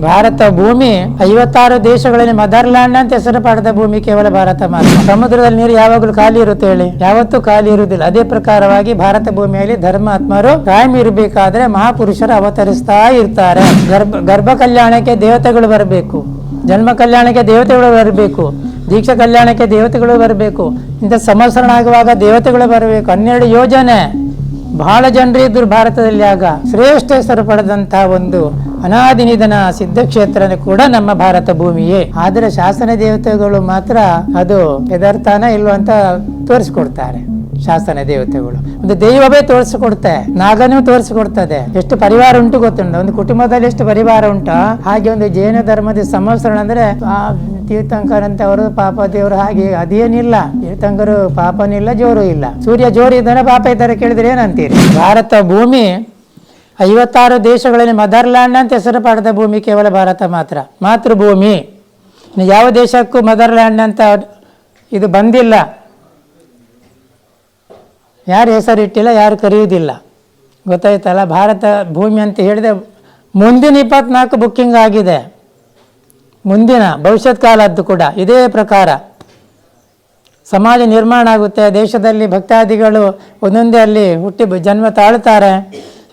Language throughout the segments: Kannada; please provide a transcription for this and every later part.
ಭಾರತ ಭೂಮಿ 56 ದೇಶಗಳಲ್ಲಿ ಮದರ್ಲ್ಯಾಂಡ್ ಅಂತ ಹೆಸರು ಪಡೆದ ಭೂಮಿ ಕೇವಲ ಭಾರತ ಮಾತ್ರ. ಸಮುದ್ರದಲ್ಲಿ ನೀರು ಯಾವಾಗಲೂ ಖಾಲಿ ಇರುತ್ತೆ ಹೇಳಿ? ಯಾವತ್ತೂ ಖಾಲಿ ಇರುವುದಿಲ್ಲ. ಅದೇ ಪ್ರಕಾರವಾಗಿ ಭಾರತ ಭೂಮಿಯಲ್ಲಿ ಧರ್ಮಾತ್ಮರು ಕಾಯಂ ಇರಬೇಕಾದ್ರೆ ಮಹಾಪುರುಷರು ಅವತರಿಸ್ತಾ ಇರ್ತಾರೆ. ಗರ್ಭ ಕಲ್ಯಾಣಕ್ಕೆ ದೇವತೆಗಳು ಬರಬೇಕು, ಜನ್ಮ ಕಲ್ಯಾಣಕ್ಕೆ ದೇವತೆಗಳು ಬರಬೇಕು, ದೀಕ್ಷಾ ಕಲ್ಯಾಣಕ್ಕೆ ದೇವತೆಗಳು ಬರಬೇಕು, ಇಂಥ ಸಂವತ್ಸರಣ ಆಗುವಾಗ ದೇವತೆಗಳು ಬರಬೇಕು. 12 ಯೋಜನೆ ಬಹಳ ಜನರು ಇದ್ರು ಭಾರತದಲ್ಲಿ. ಆಗ ಶ್ರೇಷ್ಠ ಹೆಸರು ಪಡೆದಂತಹ ಒಂದು ಅನಾದಿ ನಿಧನ ಸಿದ್ಧಕ್ಷೇತ್ರ ಕೂಡ ನಮ್ಮ ಭಾರತ ಭೂಮಿಯೇ. ಆದರೆ ಶಾಸನ ದೇವತೆಗಳು ಮಾತ್ರ ಅದು ಯದಾರ್ಥನ ಇಲ್ವ ಅಂತ ತೋರಿಸ್ಕೊಡ್ತಾರೆ. ಶಾಸನ ದೇವತೆಗಳು ಒಂದು ದೈವವೇ ತೋರಿಸಿಕೊಡ್ತೆ, ನಾಗನೂ ತೋರಿಸಿಕೊಡ್ತದೆ. ಎಷ್ಟು ಪರಿವಾರ ಉಂಟು ಗೊತ್ತುಂಟು, ಒಂದು ಕುಟುಂಬದಲ್ಲಿ ಎಷ್ಟು ಪರಿವಾರ ಉಂಟು. ಹಾಗೆ ಒಂದು ಜೈನ ಧರ್ಮದ ಸಂವತ್ಸರಣ ಅಂದ್ರೆ ತೀರ್ಥಂಕರ್ ಅಂತವರು ಪಾಪ ದೇವರು ಹಾಗೆ ಅದೇನಿಲ್ಲ. ತೀರ್ಥಂಕರು ಪಾಪನಿಲ್ಲ, ಜೋರು ಇಲ್ಲ. ಸೂರ್ಯ ಜೋರು ಇದ್ದಾನೆ, ಪಾಪ ಇದ್ದಾರೆ ಕೇಳಿದ್ರೆ ಏನಂತೀರಿ? ಭಾರತ ಭೂಮಿ 56 ದೇಶಗಳಲ್ಲಿ ಮದರ್ಲ್ಯಾಂಡ್ ಅಂತ ಹೆಸರು ಪಡೆದ ಭೂಮಿ ಕೇವಲ ಭಾರತ ಮಾತ್ರ. ಮಾತೃಭೂಮಿ. ಯಾವ ದೇಶಕ್ಕೂ ಮದರ್ಲ್ಯಾಂಡ್ ಅಂತ ಇದು ಬಂದಿಲ್ಲ. ಯಾರು ಹೆಸರಿಟ್ಟಿಲ್ಲ, ಯಾರು ಕರೆಯುವುದಿಲ್ಲ. ಗೊತ್ತಾಯ್ತಲ್ಲ? ಭಾರತ ಭೂಮಿ ಅಂತ ಹೇಳಿದೆ ಮುಂದಿನ 24 ಬುಕ್ಕಿಂಗ್ ಆಗಿದೆ. ಮುಂದಿನ ಭವಿಷ್ಯತ್ ಕಾಲದ್ದು ಕೂಡ ಇದೇ ಪ್ರಕಾರ ಸಮಾಜ ನಿರ್ಮಾಣ ಆಗುತ್ತೆ. ದೇಶದಲ್ಲಿ ಭಕ್ತಾದಿಗಳು ಒಂದೊಂದೇ ಅಲ್ಲಿ ಹುಟ್ಟಿ ಜನ್ಮ ತಾಳ್ತಾರೆ.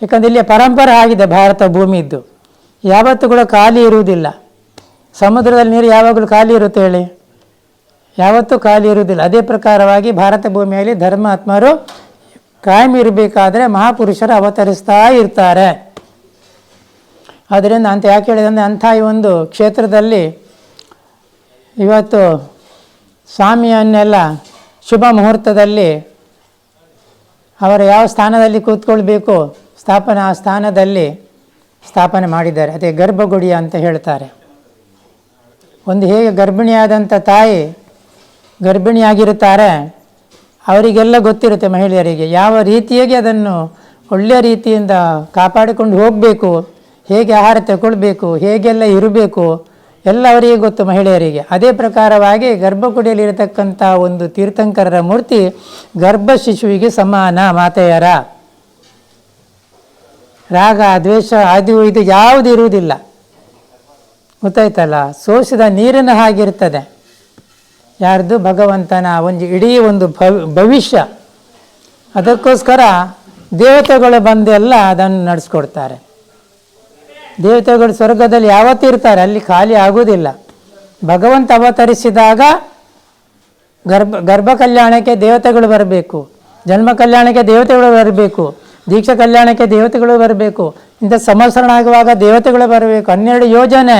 ಯಾಕಂದರೆ ಇಲ್ಲಿ ಪರಂಪರೆ ಆಗಿದೆ ಭಾರತ ಭೂಮಿದ್ದು. ಯಾವತ್ತೂ ಕೂಡ ಖಾಲಿ ಇರುವುದಿಲ್ಲ. ಸಮುದ್ರದಲ್ಲಿ ನೀರು ಯಾವಾಗಲೂ ಖಾಲಿ ಇರುತ್ತೆ ಹೇಳಿ? ಯಾವತ್ತೂ ಖಾಲಿ ಇರುವುದಿಲ್ಲ. ಅದೇ ಪ್ರಕಾರವಾಗಿ ಭಾರತ ಭೂಮಿಯಲ್ಲಿ ಧರ್ಮಾತ್ಮರು ಕಾಯಂ ಇರಬೇಕಾದ್ರೆ ಮಹಾಪುರುಷರು ಅವತರಿಸ್ತಾ ಇರ್ತಾರೆ. ಆದ್ದರಿಂದ ಅಂತ ಯಾಕೆ ಹೇಳಿದಂದರೆ, ಅಂಥ ಈ ಒಂದು ಕ್ಷೇತ್ರದಲ್ಲಿ ಇವತ್ತು ಸ್ವಾಮಿಯನ್ನೆಲ್ಲ ಶುಭ ಮುಹೂರ್ತದಲ್ಲಿ ಅವರ ಯಾವ ಸ್ಥಾನದಲ್ಲಿ ಕೂತ್ಕೊಳ್ಬೇಕು ಆ ಸ್ಥಾನದಲ್ಲಿ ಸ್ಥಾಪನೆ ಮಾಡಿದ್ದಾರೆ. ಅದೇ ಗರ್ಭಗುಡಿ ಅಂತ ಹೇಳ್ತಾರೆ. ಒಂದು ಹೇಗೆ ಗರ್ಭಿಣಿಯಾದಂಥ ತಾಯಿ ಗರ್ಭಿಣಿಯಾಗಿರುತ್ತಾರೆ, ಅವರಿಗೆಲ್ಲ ಗೊತ್ತಿರುತ್ತೆ ಮಹಿಳೆಯರಿಗೆ ಯಾವ ರೀತಿಯಾಗಿ ಅದನ್ನು ಒಳ್ಳೆಯ ರೀತಿಯಿಂದ ಕಾಪಾಡಿಕೊಂಡು ಹೋಗಬೇಕು, ಹೇಗೆ ಆಹಾರ ತಗೊಳ್ಬೇಕು, ಹೇಗೆಲ್ಲ ಇರಬೇಕು ಎಲ್ಲ ಅವರಿಗೆ ಗೊತ್ತು ಮಹಿಳೆಯರಿಗೆ. ಅದೇ ಪ್ರಕಾರವಾಗಿ ಗರ್ಭಗುಡಿಯಲ್ಲಿರತಕ್ಕಂಥ ಒಂದು ತೀರ್ಥಂಕರರ ಮೂರ್ತಿ ಗರ್ಭ ಶಿಶುವಿಗೆ ಸಮಾನ. ಮಾತೆಯರ ರಾಗ ದ್ವೇಷ ಅದು ಇದು ಯಾವುದು ಇರುವುದಿಲ್ಲ. ಗೊತ್ತಾಯ್ತಲ್ಲ? ಸೋಸಿದ ನೀರಿನ ಹಾಗಿರ್ತದೆ. ಯಾರ್ದು? ಭಗವಂತನ ಒಂದು ಇಡೀ ಒಂದು ಭವಿಷ್ಯ. ಅದಕ್ಕೋಸ್ಕರ ದೇವತೆಗಳು ಬಂದೆಲ್ಲ ಅದನ್ನು ನಡೆಸ್ಕೊಡ್ತಾರೆ. ದೇವತೆಗಳು ಸ್ವರ್ಗದಲ್ಲಿ ಯಾವತ್ತೂ ಇರ್ತಾರೆ, ಅಲ್ಲಿ ಖಾಲಿ ಆಗುವುದಿಲ್ಲ. ಭಗವಂತ ಅವತರಿಸಿದಾಗ ಗರ್ಭ ಕಲ್ಯಾಣಕ್ಕೆ ದೇವತೆಗಳು ಬರಬೇಕು, ಜನ್ಮ ಕಲ್ಯಾಣಕ್ಕೆ ದೇವತೆಗಳು ಬರಬೇಕು, ದೀಕ್ಷಾ ಕಲ್ಯಾಣಕ್ಕೆ ದೇವತೆಗಳು ಬರಬೇಕು, ಇಂಥ ಸಂವತ್ಸರಣ ಆಗುವಾಗ ದೇವತೆಗಳು ಬರಬೇಕು. 12 ಯೋಜನೆ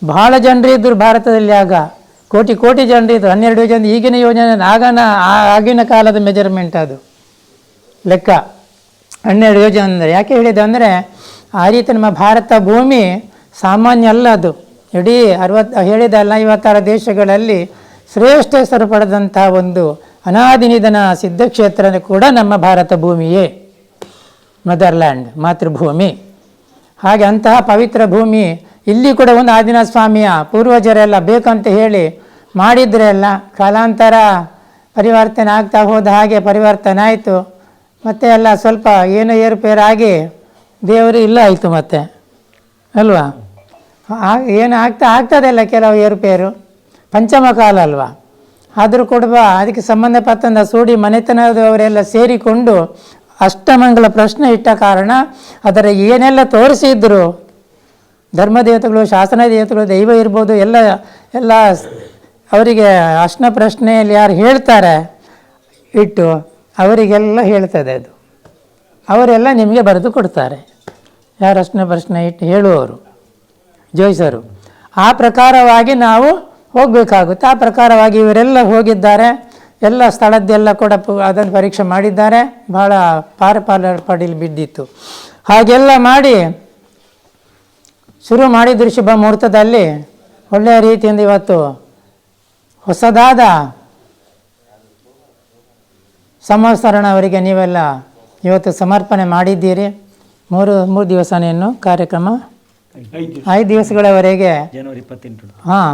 ಬಹಳ ಜನರು ಇದ್ದರು ಭಾರತದಲ್ಲಿ. ಆಗ ಕೋಟಿ ಕೋಟಿ ಜನರಿದ್ರು. 12 ಯೋಜನೆ ಈಗಿನ ಯೋಜನೆ ಆಗಿನ ಕಾಲದ ಮೆಜರ್ಮೆಂಟ್ ಅದು ಲೆಕ್ಕ. 12 ಯೋಜನೆ ಅಂದರೆ ಯಾಕೆ ಹೇಳಿದೆ ಅಂದರೆ, ಆ ರೀತಿ ನಮ್ಮ ಭಾರತ ಭೂಮಿ ಸಾಮಾನ್ಯ ಅಲ್ಲ. ಅದು ಇಡೀ ಹೇಳಿದಲ್ಲ 56 ದೇಶಗಳಲ್ಲಿ ಶ್ರೇಷ್ಠ ಹೆಸರು ಪಡೆದಂಥ ಒಂದು ಅನಾದಿ ನಿಧನ ಸಿದ್ಧಕ್ಷೇತ್ರ ಕೂಡ ನಮ್ಮ ಭಾರತ ಭೂಮಿಯೇ. ಮದರ್ಲ್ಯಾಂಡ್, ಮಾತೃಭೂಮಿ. ಹಾಗೆ ಅಂತಹ ಪವಿತ್ರ ಭೂಮಿ ಇಲ್ಲಿ ಕೂಡ ಒಂದು ಆದಿನಾಥ ಸ್ವಾಮಿಯ ಪೂರ್ವಜರೆಲ್ಲ ಬೇಕಂತ ಹೇಳಿ ಮಾಡಿದ್ರೆ ಎಲ್ಲ ಕಾಲಾಂತರ ಪರಿವರ್ತನೆ ಆಗ್ತಾ ಹೋದ ಹಾಗೆ ಪರಿವರ್ತನೆ ಆಯಿತು. ಮತ್ತು ಎಲ್ಲ ಸ್ವಲ್ಪ ಏನೋ ಏರುಪೇರಾಗಿ ದೇವರು ಇಲ್ಲ ಆಯಿತು ಮತ್ತೆ ಅಲ್ವಾ? ಏನು ಆಗ್ತದೆಲ್ಲ ಕೆಲವು ಏರುಪೇರು, ಪಂಚಮ ಕಾಲ ಅಲ್ವಾ? ಆದರೂ ಕೂಡ ಅದಕ್ಕೆ ಸಂಬಂಧಪಟ್ಟಂಥ ಸೂಡಿ ಮನೆತನದವರೆಲ್ಲ ಸೇರಿಕೊಂಡು ಅಷ್ಟಮಂಗಲ ಪ್ರಶ್ನೆ ಇಟ್ಟ ಕಾರಣ ಅದರ ಏನೆಲ್ಲ ತೋರಿಸಿದ್ರು ಧರ್ಮದೇವತೆಗಳು, ಶಾಸನ ದೇವತೆಗಳು, ದೈವ ಇರ್ಬೋದು, ಎಲ್ಲ ಅವರಿಗೆ ಅಷ್ಟನ ಪ್ರಶ್ನೆಯಲ್ಲಿ ಯಾರು ಹೇಳ್ತಾರೆ ಇಟ್ಟು ಅವರಿಗೆಲ್ಲ ಹೇಳ್ತದೆ ಅದು. ಅವರೆಲ್ಲ ನಿಮಗೆ ಬರೆದು ಕೊಡ್ತಾರೆ. ಯಾರು ಅಷ್ಟನ ಪ್ರಶ್ನೆ ಇಟ್ಟು ಹೇಳುವವರು ಜೋಯಿಸರು. ಆ ಪ್ರಕಾರವಾಗಿ ನಾವು ಹೋಗಬೇಕಾಗುತ್ತೆ. ಆ ಪ್ರಕಾರವಾಗಿ ಇವರೆಲ್ಲ ಹೋಗಿದ್ದಾರೆ. ಎಲ್ಲ ಸ್ಥಳದ್ದೆಲ್ಲ ಕೂಡ ಅದನ್ನು ಪರೀಕ್ಷೆ ಮಾಡಿದ್ದಾರೆ. ಭಾಳ ಪಡೀಲಿ ಬಿದ್ದಿತ್ತು. ಹಾಗೆಲ್ಲ ಮಾಡಿ ಶುರು ಮಾಡಿದ್ರು ಶುಭ ಮುಹೂರ್ತದಲ್ಲಿ. ಒಳ್ಳೆಯ ರೀತಿಯಿಂದ ಇವತ್ತು ಹೊಸದಾದ ಸಂವತ್ಸರಣ ಅವರಿಗೆ ನೀವೆಲ್ಲ ಇವತ್ತು ಸಮರ್ಪಣೆ ಮಾಡಿದ್ದೀರಿ. ಮೂರು ದಿವಸನೇನು ಕಾರ್ಯಕ್ರಮ? 5 ದಿವಸಗಳವರೆಗೆ. ಜನವರಿ 28. ಹಾಂ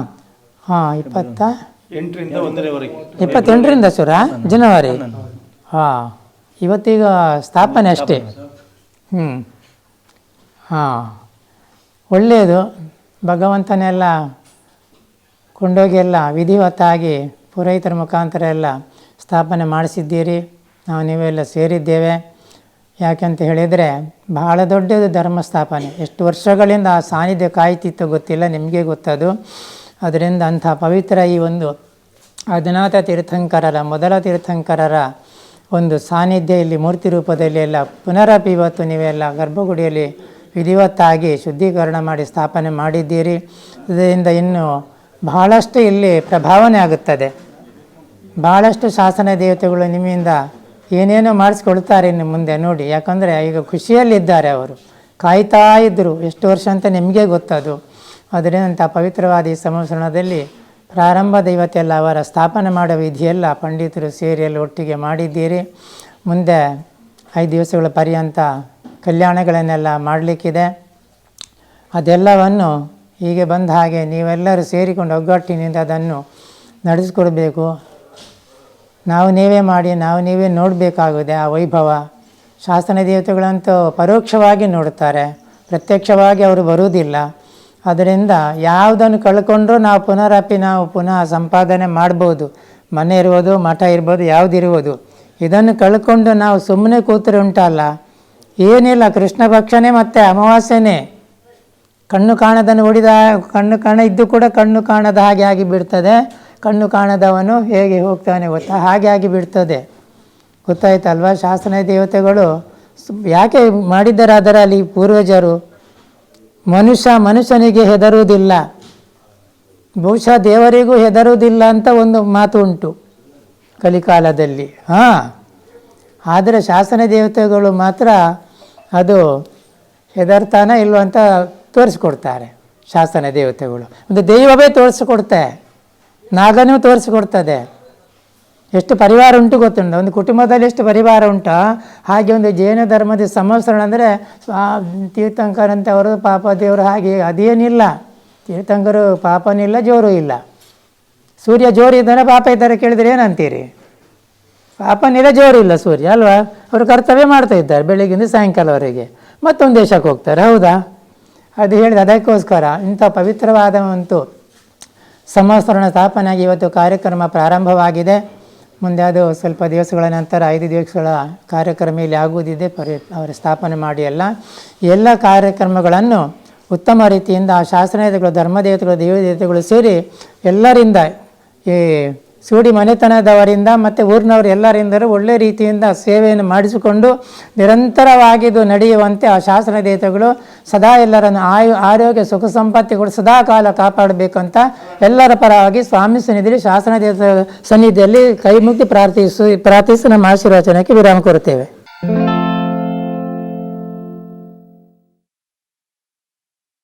28ರಿಂದ ಶುರು ಜನವರಿ. ಹಾಂ, ಇವತ್ತೀಗ ಸ್ಥಾಪನೆ ಅಷ್ಟೇ. ಹಾಂ, ಒಳ್ಳೆಯದು. ಭಗವಂತನೆಲ್ಲ ಕೊಂಡೋಗಿ ಎಲ್ಲ ವಿಧಿವತ್ತಾಗಿ ಪುರೋಹಿತರ ಮುಖಾಂತರ ಎಲ್ಲ ಸ್ಥಾಪನೆ ಮಾಡಿಸಿದ್ದೀರಿ. ನಾವು ನೀವೆಲ್ಲ ಸೇರಿದ್ದೇವೆ. ಯಾಕೆಂತ ಹೇಳಿದರೆ ಬಹಳ ದೊಡ್ಡದು ಧರ್ಮ ಸ್ಥಾಪನೆ. ಎಷ್ಟು ವರ್ಷಗಳಿಂದ ಆ ಸಾನ್ನಿಧ್ಯ ಕಾಯ್ತಿತ್ತು ಗೊತ್ತಿಲ್ಲ, ನಿಮಗೆ ಗೊತ್ತದು. ಅದರಿಂದ ಅಂಥ ಪವಿತ್ರ ಈ ಒಂದು ಆದಿನಾಥ ತೀರ್ಥಂಕರರ ಮೊದಲ ತೀರ್ಥಂಕರರ ಒಂದು ಸಾನ್ನಿಧ್ಯ ಇಲ್ಲಿ ಮೂರ್ತಿ ರೂಪದಲ್ಲಿ ಎಲ್ಲ ಪುನರಪಿ ಇವತ್ತು ನೀವೆಲ್ಲ ಗರ್ಭಗುಡಿಯಲ್ಲಿ ವಿಧಿವತ್ತಾಗಿ ಶುದ್ಧೀಕರಣ ಮಾಡಿ ಸ್ಥಾಪನೆ ಮಾಡಿದ್ದೀರಿ. ಇದರಿಂದ ಇನ್ನು ಬಹಳಷ್ಟು ಇಲ್ಲಿ ಪ್ರಭಾವನೆ ಆಗುತ್ತದೆ. ಭಾಳಷ್ಟು ಶಾಸನ ದೇವತೆಗಳು ನಿಮ್ಮಿಂದ ಏನೇನೋ ಮಾಡಿಸ್ಕೊಳ್ತಾರೆ ಇನ್ನು ಮುಂದೆ ನೋಡಿ. ಯಾಕಂದರೆ ಈಗ ಖುಷಿಯಲ್ಲಿದ್ದಾರೆ, ಅವರು ಕಾಯ್ತಾ ಇದ್ದರು ಎಷ್ಟು ವರ್ಷ ಅಂತ ನಿಮಗೆ ಗೊತ್ತದು. ಅದರಿಂದ ಪವಿತ್ರವಾದ ಈ ಸಂವತ್ಸರದಲ್ಲಿ ಪ್ರಾರಂಭದ ಇವತ್ತೆಲ್ಲ ಅವರ ಸ್ಥಾಪನೆ ಮಾಡೋ ವಿಧಿಯೆಲ್ಲ ಪಂಡಿತರು ಸೇರಿ ಎಲ್ಲ ಒಟ್ಟಿಗೆ ಮಾಡಿದ್ದೀರಿ. ಮುಂದೆ 5 ದಿವಸಗಳ ಪರ್ಯಂತ ಕಲ್ಯಾಣಗಳನ್ನೆಲ್ಲ ಮಾಡಲಿಕ್ಕಿದೆ. ಅದೆಲ್ಲವನ್ನು ಹೀಗೆ ಬಂದ ಹಾಗೆ ನೀವೆಲ್ಲರೂ ಸೇರಿಕೊಂಡು ಒಗ್ಗಟ್ಟಿನಿಂದ ಅದನ್ನು ನಡೆಸಿಕೊಡ್ಬೇಕು. ನಾವು ನೀವೇ ಮಾಡಿ ನಾವು ನೀವೇ ನೋಡಬೇಕಾಗಿದೆ ಆ ವೈಭವ. ಶಾಸನ ದೇವತೆಗಳಂತೂ ಪರೋಕ್ಷವಾಗಿ ನೋಡುತ್ತಾರೆ, ಪ್ರತ್ಯಕ್ಷವಾಗಿ ಅವರು ಬರುವುದಿಲ್ಲ. ಅದರಿಂದ ಯಾವುದನ್ನು ಕಳ್ಕೊಂಡ್ರೂ ನಾವು ಪುನಃ ಸಂಪಾದನೆ ಮಾಡ್ಬೋದು. ಮನೆ ಇರ್ಬೋದು, ಮಠ ಇರ್ಬೋದು, ಯಾವುದಿರ್ಬೋದು. ಇದನ್ನು ಕಳ್ಕೊಂಡು ನಾವು ಸುಮ್ಮನೆ ಕೂತರೆ ಉಂಟಲ್ಲ, ಏನಿಲ್ಲ. ಕೃಷ್ಣ ಪಕ್ಷನೇ ಮತ್ತು ಅಮಾವಾಸ್ಯೆನೇ. ಕಣ್ಣು ಕಾಣದನ್ನು ಕಣ್ಣು ಕಾಣ ಇದ್ದು ಕೂಡ ಕಣ್ಣು ಕಾಣದ ಹಾಗೆ ಆಗಿ ಬಿಡ್ತದೆ. ಕಣ್ಣು ಕಾಣದವನು ಹೇಗೆ ಹೋಗ್ತಾನೆ ಗೊತ್ತಾ, ಹಾಗೆ ಆಗಿ ಬಿಡ್ತದೆ. ಗೊತ್ತಾಯ್ತಲ್ವ? ಶಾಸನ ದೇವತೆಗಳು ಯಾಕೆ ಮಾಡಿದ್ದಾರೆ ಅದರಲ್ಲಿ ಪೂರ್ವಜರು? ಮನುಷ್ಯನಿಗೆ ಹೆದರುವುದಿಲ್ಲ, ಬಹುಶಃ ದೇವರಿಗೂ ಹೆದರುವುದಿಲ್ಲ ಅಂತ ಒಂದು ಮಾತು ಉಂಟು ಕಲಿಕಾಲದಲ್ಲಿ. ಆದರೆ ಶಾಸನ ದೇವತೆಗಳು ಮಾತ್ರ ಅದು ಹೆದರ್ತಾನ ಇಲ್ವ ಅಂತ ತೋರಿಸ್ಕೊಡ್ತಾರೆ. ಶಾಸನ ದೇವತೆಗಳು ಒಂದು ದೈವವೇ ತೋರಿಸ್ಕೊಡ್ತೆ, ನಾಗನೂ ತೋರಿಸ್ಕೊಡ್ತದೆ. ಎಷ್ಟು ಪರಿವಾರ ಉಂಟು ಗೊತ್ತುಂಟು, ಒಂದು ಕುಟುಂಬದಲ್ಲಿ ಎಷ್ಟು ಪರಿವಾರ ಉಂಟು. ಹಾಗೆ ಒಂದು ಜೈನ ಧರ್ಮದ ಸಂವತ್ಸರ ಅಂದರೆ ತೀರ್ಥಂಕರಂತವರು ಪಾಪ ದೇವರು ಹಾಗೆ ಅದೇನಿಲ್ಲ. ತೀರ್ಥಂಕರು ಪಾಪನಿಲ್ಲ, ಜೋರು ಇಲ್ಲ. ಸೂರ್ಯ ಜೋರು ಇದ್ದಾನೆ, ಪಾಪ ಇದ್ದಾರೆ ಕೇಳಿದರೆ ಏನಂತೀರಿ? ಪಾಪನಿಲ್ಲ, ಜೋರು ಇಲ್ಲ ಸೂರ್ಯ ಅಲ್ವಾ? ಅವರು ಕರ್ತವ್ಯ ಮಾಡ್ತಾ ಇದ್ದಾರೆ ಬೆಳಗ್ಗಿಂದ ಸಾಯಂಕಾಲವರೆಗೆ, ಮತ್ತೊಂದು ದೇಶಕ್ಕೆ ಹೋಗ್ತಾರೆ. ಹೌದಾ? ಅದು ಹೇಳಿದ ಅದಕ್ಕೋಸ್ಕರ ಇಂಥ ಪವಿತ್ರವಾದ ಒಂದು ಸಂವತ್ಸರಣ ಸ್ಥಾಪನೆಯಾಗಿ ಇವತ್ತು ಕಾರ್ಯಕ್ರಮ ಪ್ರಾರಂಭವಾಗಿದೆ. ಮುಂದೆ ಅದು ಸ್ವಲ್ಪ ದಿವಸಗಳ ನಂತರ 5 ದಿವಸಗಳ ಕಾರ್ಯಕ್ರಮ ಇಲ್ಲಿ ಆಗುವುದಿದೆ. ಅವರ ಸ್ಥಾಪನೆ ಮಾಡಿ ಎಲ್ಲ ಕಾರ್ಯಕ್ರಮಗಳನ್ನು ಉತ್ತಮ ರೀತಿಯಿಂದ ಆ ಶಾಸನದೇವತೆಗಳು, ಧರ್ಮದೇವತೆಗಳು, ದೇವದೇವತೆಗಳು ಸೇರಿ ಎಲ್ಲರಿಂದ, ಈ ಸೂಡಿ ಮನೆತನದವರಿಂದ ಮತ್ತು ಊರಿನವರು ಎಲ್ಲರಿಂದಲೂ ಒಳ್ಳೆಯ ರೀತಿಯಿಂದ ಸೇವೆಯನ್ನು ಮಾಡಿಸಿಕೊಂಡು ನಿರಂತರವಾಗಿದ್ದು ನಡೆಯುವಂತೆ ಆ ಶಾಸನ ದೇವತೆಗಳು ಸದಾ ಎಲ್ಲರನ್ನು ಆರೋಗ್ಯ ಸುಖ ಸಂಪತ್ತಿಗಳು ಸದಾ ಕಾಲ ಕಾಪಾಡಬೇಕಂತ ಎಲ್ಲರ ಪರವಾಗಿ ಸ್ವಾಮಿ ಸನ್ನಿಧಿಯಲ್ಲಿ ಶಾಸನ ದೇವತೆ ಸನ್ನಿಧಿಯಲ್ಲಿ ಕೈ ಮುಗ್ಗಿ ಪ್ರಾರ್ಥಿಸಿ ನಮ್ಮ ಆಶೀರ್ವಚನಕ್ಕೆ ವಿರಾಮ ಕೊಡುತ್ತೇವೆ.